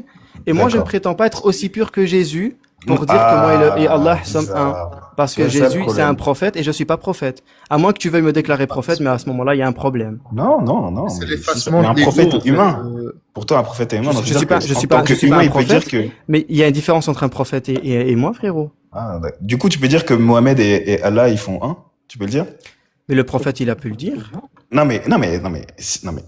Et moi, je ne D'accord. prétends pas être aussi pur que Jésus pour dire que moi et Allah sommes un. bizarre. Parce que C'est ça le Jésus, c'est un problème. prophète et je suis pas prophète. À moins que tu veuilles me déclarer prophète, mais à ce moment-là, il y a un problème. Non. C'est Mais l'effacement mais un de l'ego, prophète en fait. humain. Pour toi, un prophète est humain. Donc, Je je suis veux dire pas, que, je en suis tant pas, je suis pas qu'humain, un il peut dire prophète, que. mais il y a une différence entre un prophète et moi, frérot. Ah, du coup, tu peux dire que Mohamed et Allah, ils font un? Tu peux le dire? Mais le prophète, il a pu le dire. Non, mais,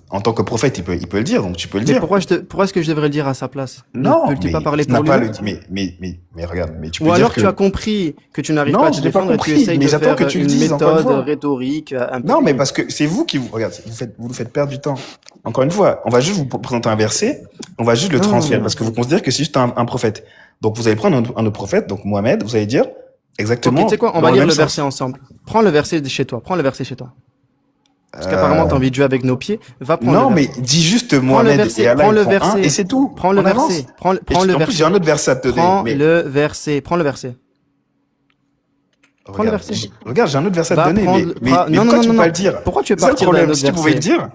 en tant que prophète, il peut le dire, donc tu peux le Mais dire. pourquoi est-ce que je devrais le dire à sa place? Non, Ne peut-il mais pas parler tu n'as pour pas lui? mais regarde, mais tu peux Ou dire alors que. tu as compris que tu n'arrives Non, pas à je te l'ai pas défendre et tu compris, essayes mais de j'attends faire que tu le une dises, encore une méthode fois. rhétorique un peu Non, mais nulle. parce que c'est vous qui regarde, vous nous faites perdre du temps. Encore une fois, on va juste vous présenter un verset, on va juste le transférer, Non. parce que vous considérez que c'est juste un prophète. Donc, vous allez prendre un autre prophète, donc Mohamed, vous allez dire Ok, exactement tu sais quoi? On dans va le lire même le sens. verset ensemble. Prends le verset de chez toi. Prends le verset chez toi. Parce qu'apparemment, t'as envie de jouer avec nos pieds. Va prendre Non, le mais verset. dis juste Prends le Mohamed verset. et Allah, Prends ils le font un, verset. et c'est tout. Prends le On avance. verset. Prends le En plus, verset. j'ai un autre verset à te donner. Prends Mais le verset. Prends le verset. Prends le verset. regarde, j'ai un autre verset à te Va donner, prendre. mais Non, pourquoi non, tu non, peux pas non. le dire? Pourquoi tu es C'est ça le parti d'un problème. autre Si tu pouvais le verset? dire. Non,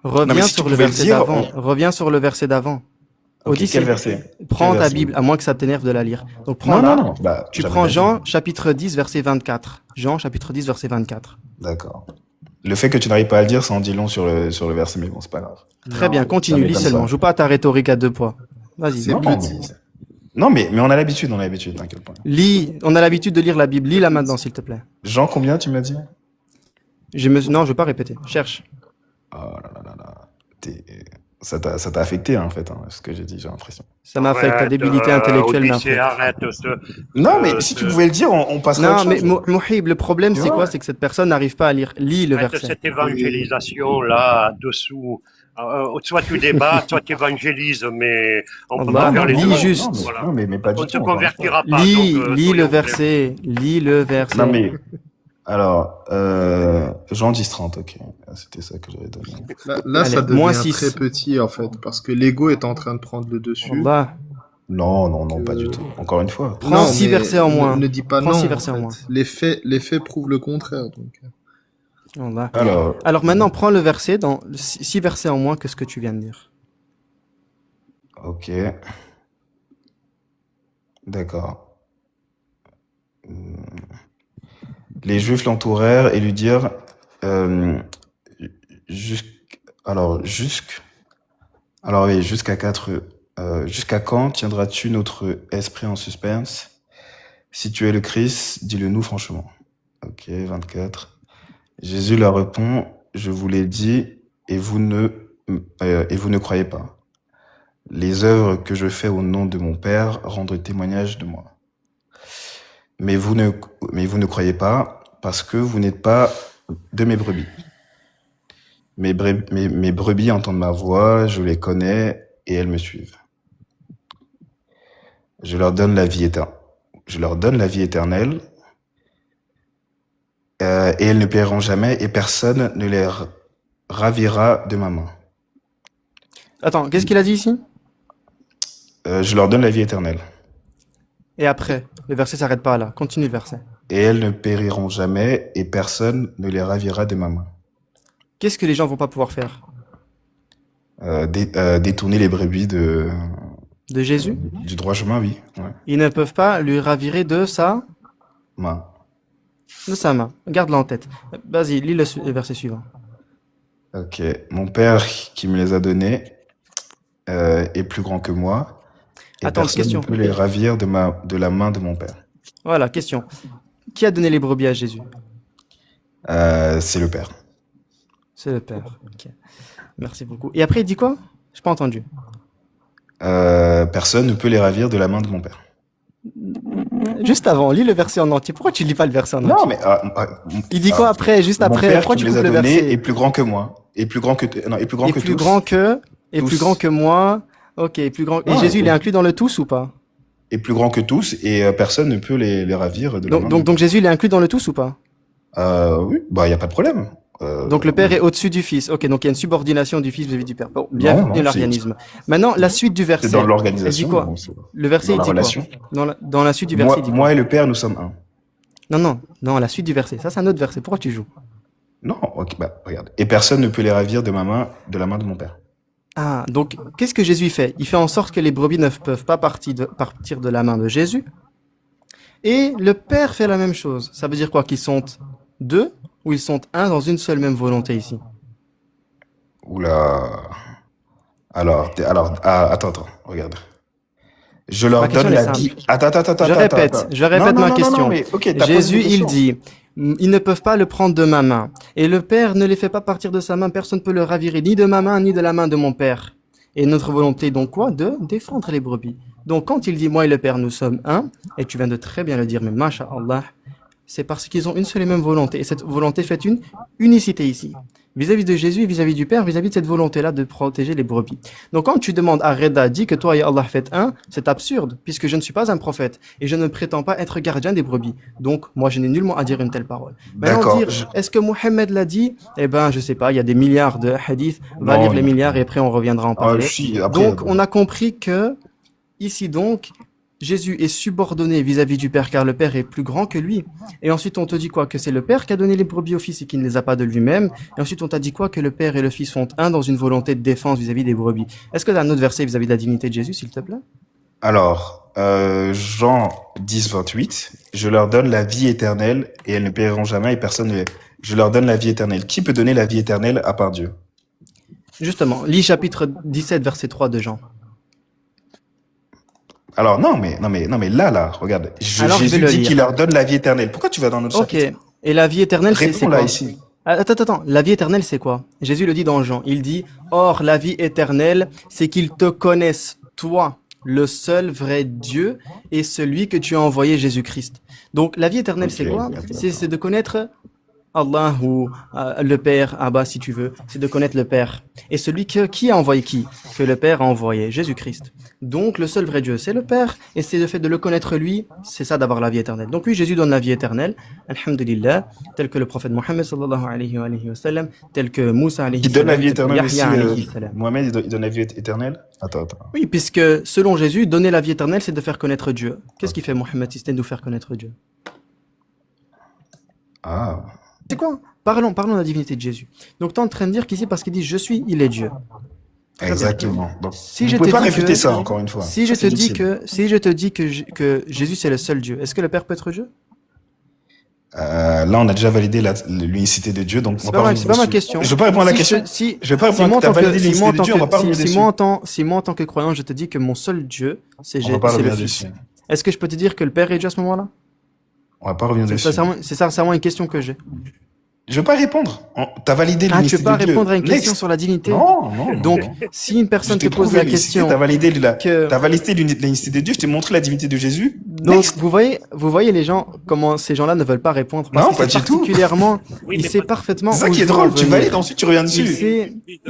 mais Reviens si tu sur le pouvais le verset dire, d'avant. Reviens sur le verset d'avant. Ok, Odyssée. quel verset? Prends Quel ta verset? Bible, à moins que ça t'énerve de la lire. Donc prends Non, là. non. Bah, Tu j'avais prends pas dit. Jean chapitre 10 verset 24. Jean chapitre 10 verset 24. D'accord. Le fait que tu n'arrives pas à le dire, ça en dit long sur le verset, mais bon, c'est pas grave. Très bien, continue, ça lis m'étonne seulement. pas. Joue pas à ta rhétorique à deux poids. Vas-y. C'est Non, petit. non, mais on a l'habitude, t'inquiète pas. Lis. On a l'habitude de lire la Bible. Lis-la maintenant, s'il te plaît. Jean, combien tu m'as dit? Non, je vais pas répéter. Cherche. Oh là. Ça t'a affecté, hein, en fait, hein, ce que j'ai dit, j'ai l'impression. Ça m'affecte. Ta débilité intellectuelle Odyssée, m'affecte. arrête. Non, mais si tu pouvais le dire, on passerait à Non, autre mais chose. Mohib, le problème, Tu c'est vois? quoi? C'est que cette personne n'arrive pas à lire. Lis le Arrête verset. cette évangélisation-là, dessous. Soit tu débats, soit tu évangélises, mais on peut Allah, pas faire les lis deux. juste. Non, mais pas du On tout. ne se encore une fois. convertira pas. Lis, donc, lis le soyons verset. Lis le verset. Non, mais, alors, Jean 10-30, ok. C'était ça que j'avais donné. Là, Allez, ça moins devient 6. très petit, en fait, parce que l'ego est en train de prendre le dessus. Allah. Non, pas du tout. Encore une fois. Prends Non, 6 mais versets en moins. Ne dis pas Prends non. 6 en versets en fait. moins. Les faits prouvent le contraire. Donc. Allah. Alors, Alors maintenant, prends le verset dans 6 versets en moins que ce que tu viens de dire. ok. D'accord. Les Juifs l'entourèrent et lui dirent, jusqu'à quand tiendras-tu notre esprit en suspense? Si tu es le Christ, dis-le-nous franchement. Ok, 24. Jésus leur répond, je vous l'ai dit, et vous ne croyez pas. Les œuvres que je fais au nom de mon Père rendent témoignage de moi. Mais vous ne croyez pas, parce que vous n'êtes pas de mes brebis. Mes brebis entendent ma voix, je les connais, et elles me suivent. Je leur donne la vie éternelle, et elles ne périront jamais, et personne ne les ravira de ma main. Attends, qu'est-ce qu'il a dit ici? Je leur donne la vie éternelle, Et après, le verset s'arrête pas là. Continue le verset. et elles ne périront jamais, et personne ne les ravira de ma main. Qu'est-ce que les gens vont pas pouvoir faire? Détourner les brebis De Jésus? du droit chemin, oui. Ouais. Ils ne peuvent pas lui ravirer de ça. Ma. Osama, garde-le en tête. Vas-y, lis le verset suivant. Ok. Mon père qui me les a donnés est plus grand que moi et Attends, personne ne question. peut les ravir de la main de mon père. Voilà, question. Qui a donné les brebis à Jésus? C'est le père. C'est le Père. Ok. Merci beaucoup. Et après, il dit quoi? Je n'ai pas entendu. Personne ne peut les ravir de la main de mon père. Juste avant, lis le verset en entier. Pourquoi tu lis pas le verset en entier? Non, mais Il dit quoi après, juste mon après? père Pourquoi qui tu me les coupes a le donnés verset? est plus grand que moi, est plus grand que non, est plus grand Et que plus tous. grand que, et Tous. plus grand que moi. Ok, plus grand. Et Non, Jésus, il est inclus dans le tous ou pas? est plus grand que tous et personne ne peut les ravir de la main. Donc Jésus, il est inclus dans le tous ou pas? Oui, bah y a pas de problème. Donc le Père est au-dessus du Fils. Ok, donc il y a une subordination du Fils vis-à-vis du Père. Bon, Non, bienvenue non, à l'arianisme. Maintenant, la suite du verset. C'est dans Elle dit l'organisation. quoi? bon, c'est Le verset, dans il la dit quoi? relation. Dans la suite du verset, il dit quoi? Moi et le père, nous sommes un. Non, la suite du verset. Ça, c'est un autre verset. Pourquoi tu joues? Non, ok, bah regarde. Et personne ne peut les ravir de la main de mon père. Ah, donc qu'est-ce que Jésus fait? Il fait en sorte que les brebis ne peuvent pas partir de la main de Jésus. Et le Père fait la même chose. Ça veut dire quoi? Qu'ils sont deux ou ils sont un dans une seule même volonté ici? Oula. Attends, regarde. Je leur Ma question donne est la simple. vie. Attends. Je répète ma question. Non, mais ok, t'as posé Jésus, une il question. dit, ils ne peuvent pas le prendre de ma main. Et le Père ne les fait pas partir de sa main. Personne ne peut le ravirer ni de ma main, ni de la main de mon Père. Et notre volonté, donc quoi? De défendre les brebis. Donc quand il dit, moi et le Père, nous sommes un, et tu viens de très bien le dire, mais masha'Allah, c'est parce qu'ils ont une seule et même volonté. Et cette volonté fait une unicité ici. Vis-à-vis de Jésus, vis-à-vis du Père, vis-à-vis de cette volonté-là de protéger les brebis. Donc quand tu demandes à Reda, dis que toi et Allah faites un, c'est absurde, puisque je ne suis pas un prophète, et je ne prétends pas être gardien des brebis. Donc moi je n'ai nullement à dire une telle parole. Maintenant D'accord. dire, est-ce que Mohammed l'a dit? Eh ben je sais pas, il y a des milliards de hadiths, va Non, lire les non. milliards et après on reviendra en parler. Si, après, Donc on a compris que, ici donc, Jésus est subordonné vis-à-vis du Père car le Père est plus grand que lui. Et ensuite on te dit quoi? Que c'est le Père qui a donné les brebis au Fils et qui ne les a pas de lui-même. Et ensuite on t'a dit quoi? Que le Père et le Fils sont un dans une volonté de défense vis-à-vis des brebis. Est-ce que tu as un autre verset vis-à-vis de la divinité de Jésus, s'il te plaît? Alors, Jean 10, 28, je leur donne la vie éternelle et elles ne périront jamais et personne ne... Je leur donne la vie éternelle. Qui peut donner la vie éternelle à part Dieu? Justement, lis chapitre 17, verset 3 de Jean. Alors, non, mais là, regarde. Alors, je vais Jésus le dit lire. qu'il leur donne la vie éternelle. Pourquoi tu vas dans notre Ok. chapitre? Et la vie éternelle, c'est Réponds quoi? là, ici. Attends. La vie éternelle, c'est quoi? Jésus le dit dans Jean. Il dit, or, la vie éternelle, c'est qu'ils te connaissent, toi, le seul vrai Dieu et celui que tu as envoyé, Jésus-Christ. Donc, la vie éternelle, Ok, c'est quoi? d'accord. C'est de connaître Allah ou le Père, Abba si tu veux, c'est de connaître le Père. Et celui qui a envoyé qui? Que le Père a envoyé, Jésus-Christ. Donc le seul vrai Dieu, c'est le Père, et c'est le fait de le connaître lui, c'est ça d'avoir la vie éternelle. Donc oui, Jésus donne la vie éternelle, alhamdulillah, tel que le prophète Mohammed sallallahu alayhi wa sallam, tel que Moussa alayhi Qui donne la salam, vie tel que éternelle aussi. Yahya alayhi salam. Mohamed, il donne la vie éternelle? Attends. Oui, puisque selon Jésus, donner la vie éternelle, c'est de faire connaître Dieu. Qu'est-ce qu'il fait Mohammed si c'était de nous faire connaître Dieu? Ah. C'est quoi? Parlons de la divinité de Jésus. Donc tu es en train de dire qu'ici, parce qu'il dit je suis, il est Dieu. Très bien. Exactement. Donc, Si vous je pouvez te pas dis réfuter que- ça, encore une fois. Si Ça, je te c'est dis difficile. que Jésus c'est le seul Dieu, est-ce que le Père peut être Dieu? Là, on a déjà validé l'unicité de Dieu, donc C'est on va pas, pas ma, revenir c'est pas ma dessus. question. Je vais pas répondre à la Si question. je- si, Je vais pas si répondre moi à en t'as tant que, validé si moi l'unicité en de tant Dieu, on va que, pas si, revenir si dessus. moi en tant que croyant, je te dis que mon seul Dieu, c'est On va pas c'est le revenir Fils. dessus. Est-ce que je peux te dire que le Père est Dieu à ce moment-là? On va pas revenir dessus. C'est sincèrement une question que j'ai. Je vais pas répondre. T'as validé Ah, tu l'unicité peux pas de Dieu. répondre à une question Next. sur la divinité? Non. Donc, si une personne Je te t'ai pose prouvé la l'unicité, question t'as validé que... t'as validé l'unicité de Dieu, je t'ai montré la divinité de Jésus. Donc, Next. vous voyez les gens, comment ces gens-là ne veulent pas répondre. Parce Non, que pas c'est du tout. particulièrement, Oui, il mais sait pas- parfaitement C'est ça où qui je est veux en drôle. Tu venir. valides, ensuite tu reviens Il dessus.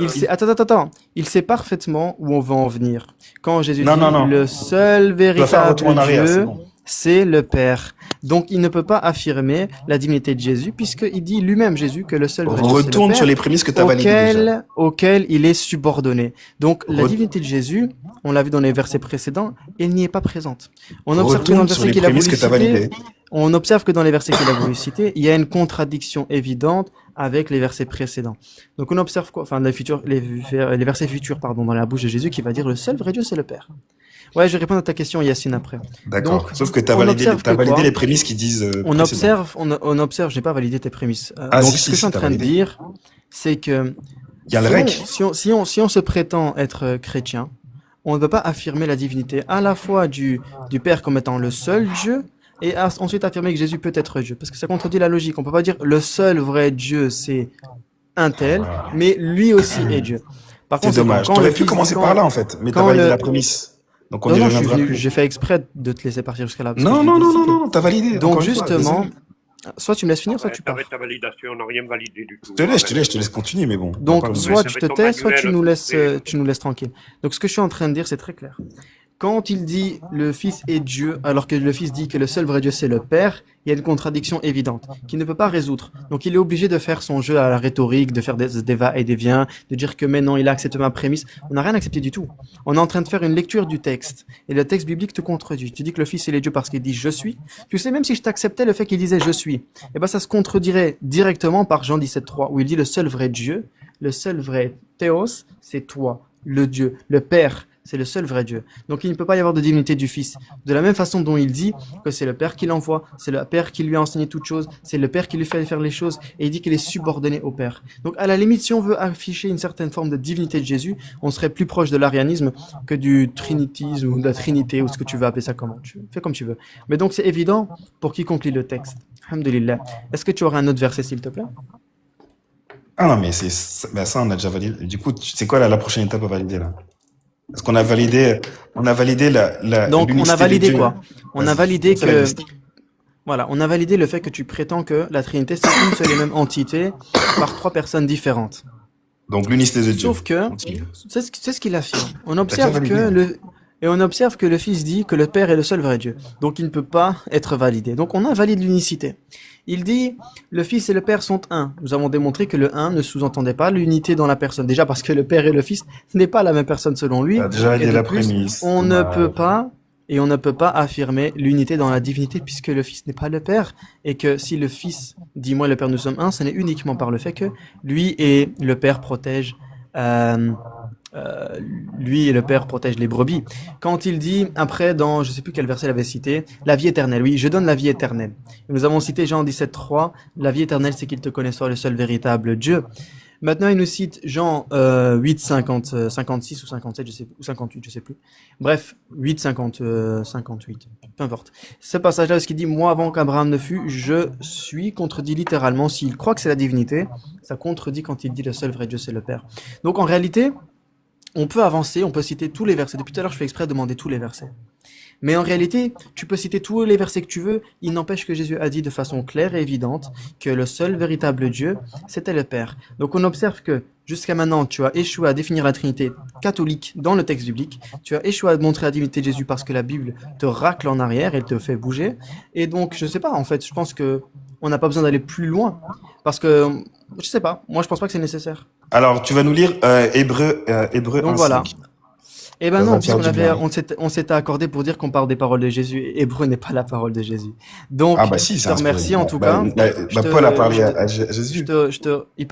sait, attends. Il sait parfaitement où on veut en venir. Quand Jésus Non, dit, non. le seul Tu vas faire un véritable retour en arrière, c'est Dieu, bon. c'est le Père. Donc, il ne peut pas affirmer la divinité de Jésus, puisqu'il dit lui-même, Jésus, que le seul vrai Dieu, c'est le Retourne Père, sur les prémices que t'as validées déjà. auquel il est subordonné. Donc, la Re- divinité de Jésus, on l'a vu dans les versets précédents, elle n'y est pas présente. On observe que dans le Retourne sur verset les qu'il a voulu prémices que t'as citer, validées. on observe que dans les versets qu'il a voulu citer, il y a une contradiction évidente avec les versets précédents. Donc on observe quoi? Enfin, les versets futurs, pardon, dans la bouche de Jésus qui va dire le seul vrai Dieu, c'est le Père. Ouais, je vais répondre à ta question, Yacine, après. D'accord. Donc, Sauf que t'as on validé, observe t'as que validé quoi? les prémices qui disent On précédemment. observe, on observe, j'ai pas validé tes prémices. Ah, Donc, si, ce si, que je suis si, en t'as train de validé. dire, c'est que Il y a le rec. si on se prétend être chrétien, on ne peut pas affirmer la divinité à la fois du Père comme étant le seul Dieu et ensuite affirmer que Jésus peut être Dieu. Parce que ça contredit la logique. On peut pas dire le seul vrai Dieu, c'est un tel, mais lui aussi est Dieu. Par C'est conséquent, dommage. T'aurais pu commencer par là, en fait, mais t'as quand validé le, la prémisse. Donc on non, y non, je suis reviendra venu, plus. j'ai fait exprès de te laisser partir jusqu'à là, parce que Non, je l'ai non, non, non, décidé. non, t'as validé. Donc, Encore une fois, justement, désolé. soit tu me laisses finir, soit Ouais, tu t'avais pars. ta validation, on n'a rien validé du tout. Je te laisse continuer, mais bon. on va Donc, pas revenir soit dessus. tu te tais, soit tu nous laisses tranquille. Donc, ce que je suis en train de dire, c'est très clair. Quand il dit le Fils est Dieu, alors que le Fils dit que le seul vrai Dieu c'est le Père, il y a une contradiction évidente qu'il ne peut pas résoudre. Donc il est obligé de faire son jeu à la rhétorique, de faire des va-et-vient, de dire que maintenant il a accepté ma prémisse. On n'a rien accepté du tout. On est en train de faire une lecture du texte. Et le texte biblique te contredit. Tu dis que le Fils il est Dieu parce qu'il dit je suis. Tu sais, même si je t'acceptais le fait qu'il disait je suis, eh ben ça se contredirait directement par Jean 17,3 où il dit le seul vrai Dieu, le seul vrai Théos, c'est toi, le Dieu, le Père. C'est le seul vrai Dieu. Donc il ne peut pas y avoir de divinité du Fils. De la même façon dont il dit que c'est le Père qui l'envoie, c'est le Père qui lui a enseigné toutes choses, c'est le Père qui lui fait faire les choses, et il dit qu'il est subordonné au Père. Donc à la limite, si on veut afficher une certaine forme de divinité de Jésus, on serait plus proche de l'arianisme que du trinitisme ou de la Trinité, ou ce que tu veux appeler ça comment. Tu fais comme tu veux. Mais donc c'est évident pour quiconque lit le texte. Alhamdulillah. Est-ce que tu aurais un autre verset, s'il te plaît? Ah non, mais ben ça, on a déjà validé. Du coup, c'est quoi la prochaine étape à valider, là? Parce qu'on a validé Donc on a l'unicité des validé dieux. quoi? On a Vas-y, validé c'est la que liste. voilà, on a validé le fait que tu prétends que la Trinité c'est une seule et même entité par trois personnes différentes. Donc l'unicité de Dieu. Sauf que Continue. c'est ce qu'il affirme. On T'as déjà observe validé, que hein. on observe que le Fils dit que le Père est le seul vrai Dieu. Donc il ne peut pas être validé. Donc on invalide l'unicité. Il dit le Fils et le Père sont un. Nous avons démontré que le un ne sous-entendait pas l'unité dans la personne. Déjà parce que le Père et le Fils n'est pas la même personne selon lui. T'as déjà Et validé de la plus, prémisse. on ne Dommage. peut pas on ne peut pas affirmer l'unité dans la divinité puisque le Fils n'est pas le Père et que si le Fils dit moi et le Père nous sommes un, ce n'est uniquement par le fait que lui et le Père protègent lui et le Père protègent les brebis. Quand il dit, après, dans, je sais plus quel verset il avait cité, la vie éternelle, oui, je donne la vie éternelle. Nous avons cité Jean 17,3, la vie éternelle, c'est qu'il te connaisse toi le seul véritable Dieu. Maintenant, il nous cite Jean 8, 50, 56 ou 57, je sais, ou 58, je sais plus. Bref, 8, 50, 58, peu importe. Ce passage-là, ce qu'il dit, moi, avant qu'Abraham ne fût, je suis, contredit littéralement, s'il croit que c'est la divinité, ça contredit quand il dit le seul vrai Dieu, c'est le Père. Donc, en réalité, on peut avancer, on peut citer tous les versets. Depuis tout à l'heure, je fais exprès de demander tous les versets. Mais en réalité, tu peux citer tous les versets que tu veux, il n'empêche que Jésus a dit de façon claire et évidente que le seul véritable Dieu, c'était le Père. Donc on observe que jusqu'à maintenant, tu as échoué à définir la Trinité catholique dans le texte biblique, tu as échoué à montrer la divinité de Jésus parce que la Bible te racle en arrière, elle te fait bouger, et donc je sais pas, en fait, je pense que on n'a pas besoin d'aller plus loin, parce que, je sais pas, moi je pense pas que c'est nécessaire. Alors, tu vas nous lire Hébreu Donc 1, voilà. 5. Eh ben Ça va non, faire puisqu'on du bien. on s'était accordé pour dire qu'on parle des paroles de Jésus. Et Hébreu n'est pas la parole de Jésus. Donc, Ah bah si, je c'est te inspiré. remercie en tout cas. Je te- Paul a parlé je te- à Jésus.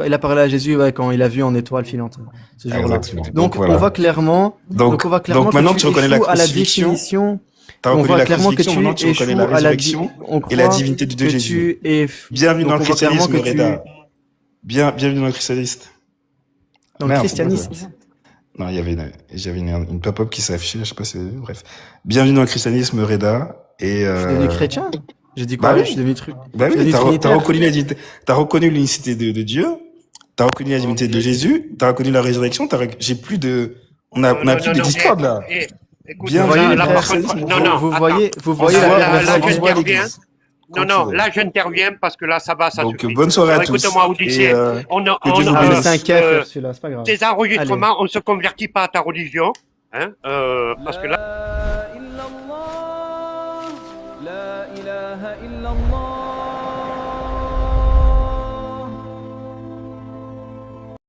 il a parlé à Jésus ouais, quand il a vu en étoile filante ce jour-là. Exactement. Donc, voilà. on voit clairement, Donc que maintenant tu tu reconnais la échoues à la crucifixion, définition. t'as On reconnu voit la clairement que crucifixion, maintenant tu tu reconnais la échoues à résurrection on et la croit divinité de que Jésus. tu es. Bienvenue Donc, dans le on voit clairement christianisme, que tu Reda. Bienvenue dans le christianisme. dans le Merde, christianiste. Non, j'avais une pop-up qui s'est affichée, je sais pas si, bref. Bienvenue dans le christianisme, Reda. Et, Je suis devenu chrétien. J'ai dit quoi? Bah oui. Je suis devenu Bah je suis oui, devenu t'as trinitaire. reconnu la divinité, t'as reconnu l'unicité de Dieu, t'as reconnu la divinité de Jésus, t'as reconnu la résurrection, j'ai plus de, on a plus de discorde, là. Écoute, Bien Vous voyez les dans le frères, christianisme. vous voyez On la se voit- perversion là, qui se voit à j'interviens. l'église. Non, là j'interviens parce que là ça va, ça Donc, suffit. bonne soirée à Alors, tous. écoute-moi, Odyssée, Et, on Dieu vous Ah, mais bénisse. c'est un kafir celui-là, c'est pas grave. tes enregistrements, on ne se convertit pas à ta religion, hein, parce que là. لا إله إلا الله